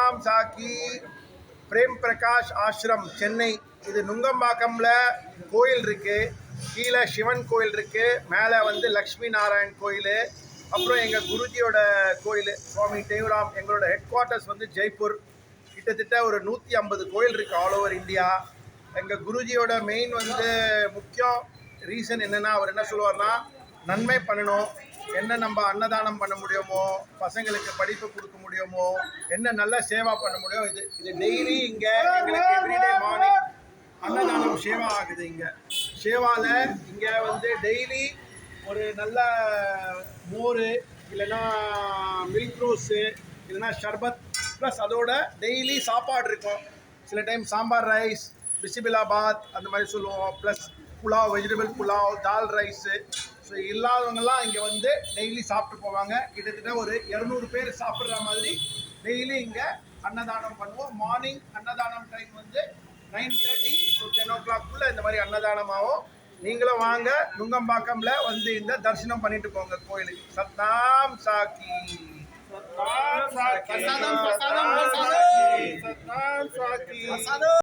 சத்நாம் சாக்கி frame Prakash ashram Chennai. இது நுங்கம்பாக்கம்ல கோயில் இருக்கு, கீழே சிவன் கோயில் இருக்கு, மேலே வந்து லக்ஷ்மி நாராயண் கோயில், அப்புறம் எங்கள் குருஜியோட கோயில் சுவாமி தேவராம். எங்களோட ஹெட் குவார்ட்டர்ஸ் வந்து ஜெய்ப்பூர். கிட்டத்தட்ட ஒரு 150 கோயில் இருக்குது ஆல் ஓவர் இந்தியா. எங்கள் குருஜியோட மெயின் வந்து முக்கியம் ரீசன் என்னென்னா, அவர் என்ன சொல்லுவார்னா, நன்மை பண்ணணும், என்ன நம்ம அன்னதானம் பண்ண முடியுமோ, பசங்களுக்கு படிப்பு கொடுக்க முடியுமோ, என்ன நல்ல சேவா பண்ண முடியும். இது டெய்லி இங்கே எங்களுக்கு எவ்ரிடே மார்னிங் அன்னதானம் சேவா ஆகுது. இங்கே சேவாவில் இங்கே வந்து டெய்லி ஒரு நல்ல மோர், இல்லைன்னா மில்க் ரோஸு, இல்லைன்னா ஷர்பத், ப்ளஸ் அதோட டெய்லி சாப்பாடு இருக்கும். சில டைம் சாம்பார் ரைஸ், பிசிபிலாபாத் அந்த மாதிரி சொல்லுவோம், ப்ளஸ் புலாவ், வெஜிடபிள் புலாவ், தால் ரைஸு. ஸோ இல்லாதவங்கெல்லாம் இங்கே வந்து டெய்லி சாப்பிட்டு போவாங்க. கிட்டத்தட்ட ஒரு 200 பேர் சாப்பிட்ற மாதிரி டெய்லி இங்கே அன்னதானம் பண்ணுவோம். மார்னிங் அன்னதானம் டைம் வந்து 9:30 to 10 o'clock இந்த மாதிரி அன்னதானம் ஆகும். நீங்களும் வாங்க, நுங்கம்பாக்கம்ல வந்து இந்த தரிசனம் பண்ணிட்டு போங்க கோயிலுக்கு. சத்நாம் சாக்கி. சத்நாம் சாக்கி.